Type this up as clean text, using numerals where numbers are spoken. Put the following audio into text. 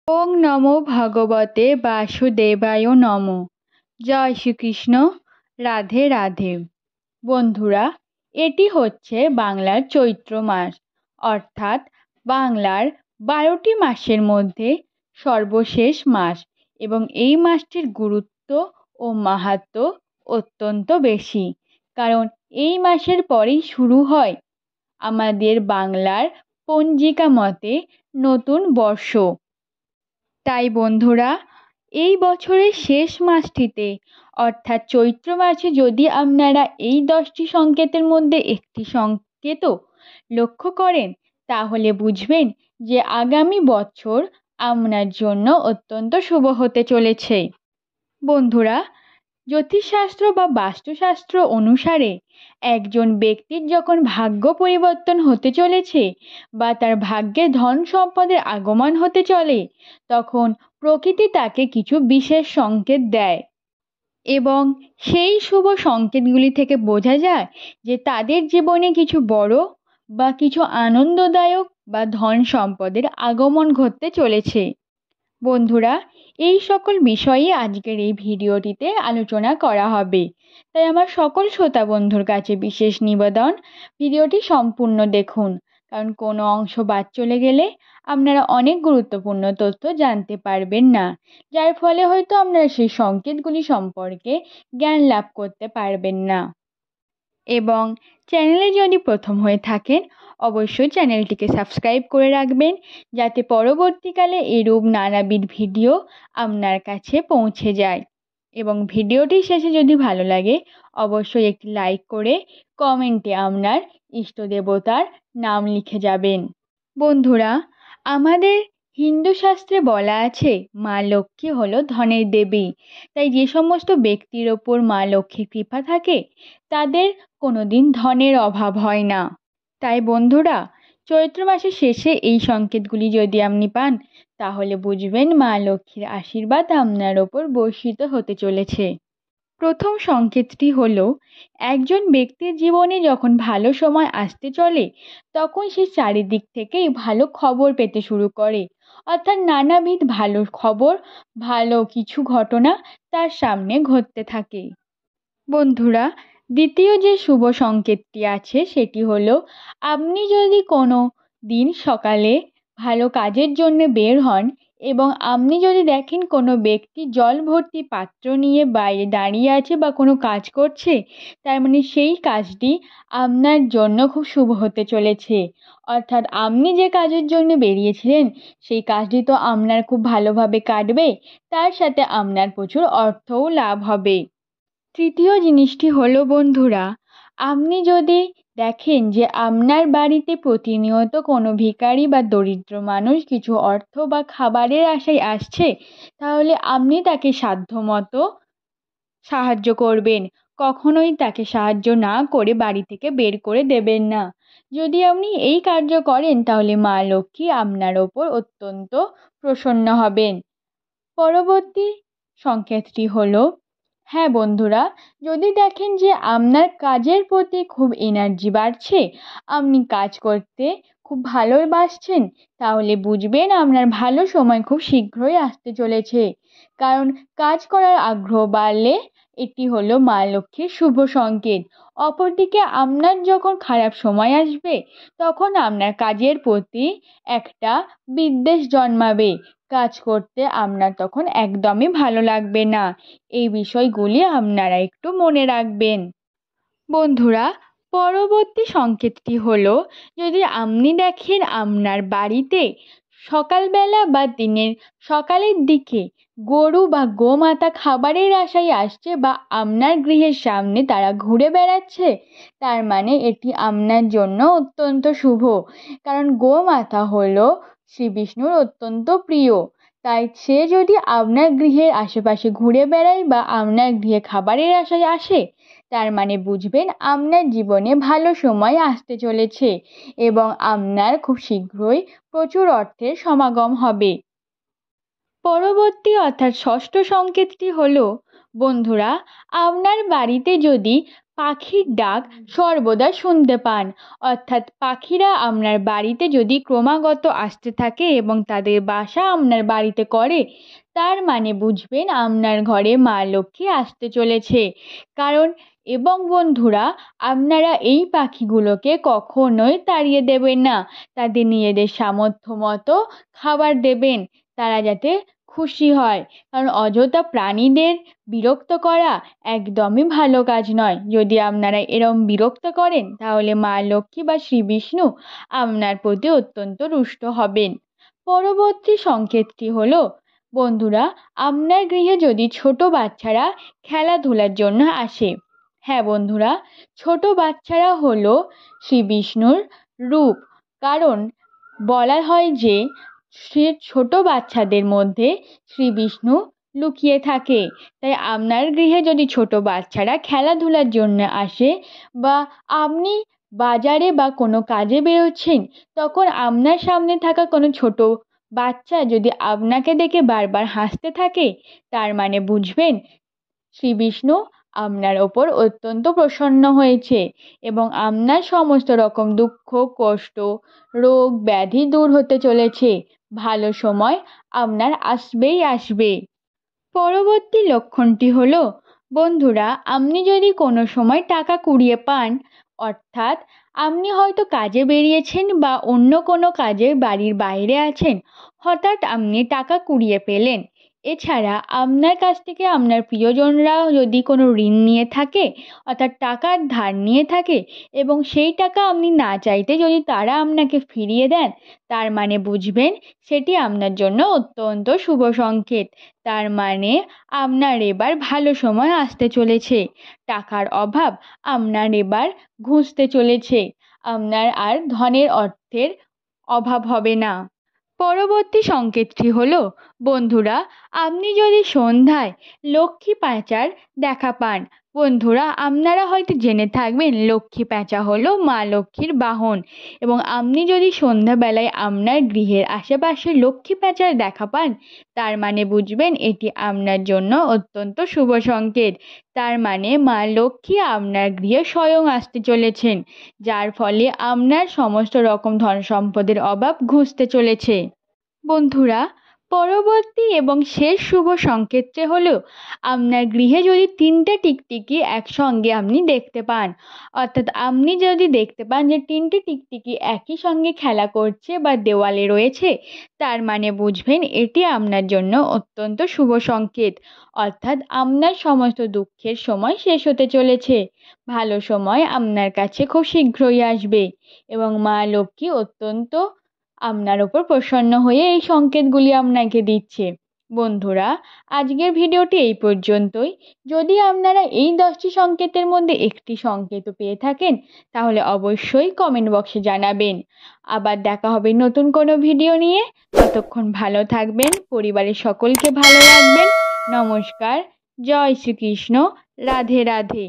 ওং নমো ভগবতে বাসুদেবায় নমঃ। জয় শ্রীকৃষ্ণ। রাধে রাধে। বন্ধুরা, এটি হচ্ছে বাংলার চৈত্র মাস, অর্থাৎ বাংলার 12টি মাসের মধ্যে সর্বশেষ মাস, এবং এই মাসটির গুরুত্ব ও মাহাত্ম্য অত্যন্ত বেশি, কারণ এই মাসের পরেই শুরু হয় আমাদের বাংলার পঞ্জিকা মতে নতুন বর্ষ। তাই বন্ধুরা, এই বছরের শেষ মাসটিতে অর্থাৎ চৈত্র মাসে যদি আপনারা এই 10টি সংকেতের মধ্যে একটি সংকেতও লক্ষ্য করেন, তাহলে বুঝবেন যে আগামী বছর আপনার জন্য অত্যন্ত শুভ হতে চলেছে। বন্ধুরা, জ্যোতিষশাস্ত্র বা বাস্তুশাস্ত্র অনুসারে একজন ব্যক্তির যখন ভাগ্য পরিবর্তন হতে চলেছে বা তার ভাগ্যে ধন সম্পদের আগমন হতে চলে, তখন প্রকৃতি তাকে কিছু বিশেষ সংকেত দেয়, এবং সেই শুভ সংকেতগুলি থেকে বোঝা যায় যে তাদের জীবনে কিছু বড় বা কিছু আনন্দদায়ক বা ধন সম্পদের আগমন ঘটতে চলেছে। বন্ধুরা, এই সকল বিষয়ে আজকের এই ভিডিওটিতে আলোচনা করা হবে, তাই আমার সকল শ্রোতা বন্ধুর কাছে বিশেষ নিবেদন, ভিডিওটি সম্পূর্ণ দেখুন, কারণ কোনো অংশ বাদ চলে গেলে আপনারা অনেক গুরুত্বপূর্ণ তথ্য জানতে পারবেন না, যার ফলে হয়তো আপনারা সেই সংকেতগুলি সম্পর্কে জ্ঞান লাভ করতে পারবেন না। এবং চ্যানেলে যদি প্রথম হয়ে থাকেন, অবশ্যই চ্যানেলটিকে সাবস্ক্রাইব করে রাখবেন, যাতে পরবর্তীকালে এরূপ নানাবিধ ভিডিও আপনার কাছে পৌঁছে যায়। এবং ভিডিওটি শেষে যদি ভালো লাগে, অবশ্যই একটি লাইক করে কমেন্টে আপনার ইষ্ট দেবতার নাম লিখে যাবেন। বন্ধুরা, আমাদের হিন্দু শাস্ত্রে বলা আছে মা লক্ষ্মী হলো ধনের দেবী, তাই যে সমস্ত ব্যক্তির ওপর মা লক্ষ্মীর কৃপা থাকে তাদের কোনোদিন ধনের অভাব হয় না। তাই বন্ধুরা, চৈত্র মাসের শেষে এই সংকেতগুলি যদি আপনি পান, তাহলে বুঝবেন মা লক্ষ্মীর আশীর্বাদ আপনার ওপর বর্ষিত হতে চলেছে। প্রথম সংকেতটি হলো, একজন ব্যক্তির জীবনে যখন ভালো সময় আসতে চলে, তখন সে চারিদিক থেকেই ভালো খবর পেতে শুরু করে, অর্থাৎ নানাবিধ ভালো খবর, ভালো কিছু ঘটনা তার সামনে ঘটতে থাকে। বন্ধুরা, দ্বিতীয় যে শুভ সংকেতটি আছে সেটি হলো, আপনি যদি কোনো দিন সকালে ভালো কাজের জন্য বের হন এবং আপনি যদি দেখেন কোনো ব্যক্তি জল ভর্তি পাত্র নিয়ে বাইরে দাঁড়িয়ে আছে বা কোনো কাজ করছে, তার মানে সেই কাজটি আপনার জন্য খুব শুভ হতে চলেছে। অর্থাৎ আপনি যে কাজের জন্য বেরিয়েছিলেন সেই কাজটি তো আপনার খুব ভালোভাবে কাটবে, তার সাথে আপনার প্রচুর অর্থও লাভ হবে। তৃতীয় জিনিসটি হলো বন্ধুরা, আপনি যদি দেখেন যে আপনার বাড়িতে প্রতিনিয়ত কোনো ভিখারি বা দরিদ্র মানুষ কিছু অর্থ বা খাবারের আশায় আসছে, তাহলে আপনি তাকে সাধ্যমতো সাহায্য করবেন। কখনোই তাকে সাহায্য না করে বাড়ি থেকে বের করে দেবেন না। যদি আপনি এই কার্য করেন, তাহলে মা লক্ষ্মী আপনার ওপর অত্যন্ত প্রসন্ন হবেন। পরবর্তী সংকেতটি হলো, হ্যাঁ বন্ধুরা, যদি দেখেন যে আপনার কাজের প্রতি খুব এনার্জি বাড়ছে, আপনি কাজ করতে খুব ভালোবাসছেন, তাহলে বুঝবেন আপনার ভালো সময় খুব শীঘ্রই আসতে চলেছে। কারণ কাজ করার আগ্রহ বাড়লে এটি হলো মা লক্ষ্মীর শুভ সংকেত। অপরদিকে আপনার যখন খারাপ সময় আসবে, তখন আপনার কাজের প্রতি একটা বিদ্বেষ জন্মাবে, কাজ করতে আপনার তখন একদমই ভালো লাগবে না। এই বিষয়গুলি আপনারা একটু মনে রাখবেন। বন্ধুরা, পরবর্তী সংকেতটি হলো, যদি আপনি দেখেন আপনার বাড়িতে সকালবেলা বা দিনের সকালের দিকে গরু বা গোমাতা খাবারের আশায় আসছে বা আপনার গৃহের সামনে তারা ঘুরে বেড়াচ্ছে, তার মানে এটি আপনার জন্য অত্যন্ত শুভ। কারণ গোমাতা হলো শ্রী বিষ্ণুর অত্যন্ত প্রিয়, তাই সে যদি আপনার গৃহের আশেপাশে ঘুরে বেড়ায় বা আপনার গৃহে খাবারের আশায় আসে, তার মানে বুঝবেন আপনার জীবনে ভালো সময় আসতে চলেছে এবং আপনার খুব শীঘ্রই প্রচুর অর্থের সমাগম হবে। পরবর্তী অর্থাৎ ষষ্ঠ সংকেতটি হলো, বন্ধুরা, আপনার বাড়িতে যদি পাখির ডাক সর্বদা শুনতে পান, অর্থাৎ পাখিরা আপনার বাড়িতে যদি ক্রমাগত আসতে থাকে এবং তাদের বাসা আপনার বাড়িতে করে, তার মানে বুঝবেন আপনার ঘরে মা লক্ষ্মী আসতে চলেছে। কারণ এবং বন্ধুরা, আপনারা এই পাখিগুলোকে কখনোই তাড়িয়ে দেবেন না, তাদের নিজেদের সামর্থ্য মতো খাবার দেবেন, তারা যাতে খুশি হয়। কারণ অযথা প্রাণীদের বিরক্ত করা একদমই ভালো কাজ নয়। যদি আপনারা এরম বিরক্ত করেন, তাহলে মা লক্ষ্মী বা শ্রী বিষ্ণু আপনার প্রতি অত্যন্ত রুষ্ট হবেন। পরবর্তী সংকেতটি হলো, বন্ধুরা, আপনার গৃহে যদি ছোট বাচ্চারা খেলাধুলার জন্য আসে। হ্যাঁ বন্ধুরা, ছোট বাচ্চারা হলো শ্রী বিষ্ণুর রূপ। কারণ বলা হয় যে সে ছোট বাচ্চাদের মধ্যে শ্রী বিষ্ণু লুকিয়ে থাকে। তাই আপনার গৃহে যদি ছোট বাচ্চারা খেলাধুলার জন্য আসে, বা আপনি বাজারে বা কোনো কাজে বেরোচ্ছেন, তখন আপনার সামনে থাকা কোনো ছোট বাচ্চা যদি আপনাকে দেখে বারবার হাসতে থাকে, তার মানে বুঝবেন শ্রী বিষ্ণু আপনার ওপর অত্যন্ত প্রসন্ন হয়েছে এবং আপনার সমস্ত রকম দুঃখ, কষ্ট, রোগ ব্যাধি দূর হতে চলেছে। ভালো সময় আপনার আসবেই আসবে। পরবর্তী লক্ষণটি হলো, বন্ধুরা, আপনি যদি কোনো সময় টাকা কুড়িয়ে পান, অর্থাৎ আপনি হয়তো কাজে বেরিয়েছেন বা অন্য কোনো কাজে বাড়ির বাইরে আছেন, হঠাৎ আপনি টাকা কুড়িয়ে পেলেন। এছাড়া আপনার কাছ থেকে আপনার প্রিয়জনরা যদি কোনো ঋণ নিয়ে থাকে, অর্থাৎ টাকার ধার নিয়ে থাকে, এবং সেই টাকা আপনি না চাইতে যদি তারা আপনাকে ফিরিয়ে দেন, তার মানে বুঝবেন সেটি আপনার জন্য অত্যন্ত শুভ সংকেত। তার মানে আপনার এবার ভালো সময় আসতে চলেছে। টাকার অভাব আপনার এবার ঘুচতে চলেছে। আপনার আর ধনের অর্থের অভাব হবে না। পরবর্তী সংকেতটি হলো, বন্ধুরা, আপনি যদি সন্ধ্যায় লক্ষ্মী প্যাঁচার দেখা পান। বন্ধুরা, আপনারা হয়তো জেনে থাকবেন লক্ষ্মী প্যাঁচা হলো মা লক্ষ্মীর বাহন, এবং আপনি যদি সন্ধ্যাবেলায় আপনার গৃহের আশেপাশে লক্ষ্মী প্যাঁচার দেখা পান, তার মানে বুঝবেন এটি আপনার জন্য অত্যন্ত শুভ সংকেত। তার মানে মা লক্ষ্মী আপনার গৃহে স্বয়ং আসতে চলেছেন, যার ফলে আপনার সমস্ত রকম ধন সম্পদের অভাব ঘুচতে চলেছে। বন্ধুরা, পরবর্তী এবং শেষ শুভ সংকেতটি হলো, আপনার গৃহে যদি 3টে টিকটিকি একসঙ্গে আপনি দেখতে পান, অর্থাৎ আপনি যদি দেখতে পান যে 3টে টিকটিকি একই সঙ্গে খেলা করছে বা দেওয়ালে রয়েছে, তার মানে বুঝবেন এটি আপনার জন্য অত্যন্ত শুভ সংকেত। অর্থাৎ আপনার সমস্ত দুঃখের সময় শেষ হতে চলেছে। ভালো সময় আপনার কাছে খুব শীঘ্রই আসবে এবং মা লক্ষ্মী অত্যন্ত আপনার ওপর প্রসন্ন হয়ে এই সংকেতগুলি আপনাকে দিচ্ছে। বন্ধুরা, আজকের ভিডিওটি এই পর্যন্তই। যদি আপনারা এই 10টি সংকেতের মধ্যে একটি সংকেত পেয়ে থাকেন, তাহলে অবশ্যই কমেন্ট বক্সে জানাবেন। আবার দেখা হবে নতুন কোনো ভিডিও নিয়ে। ততক্ষণ ভালো থাকবেন, পরিবারের সকলকে ভালো রাখবেন। নমস্কার। জয় শ্রীকৃষ্ণ। রাধে রাধে।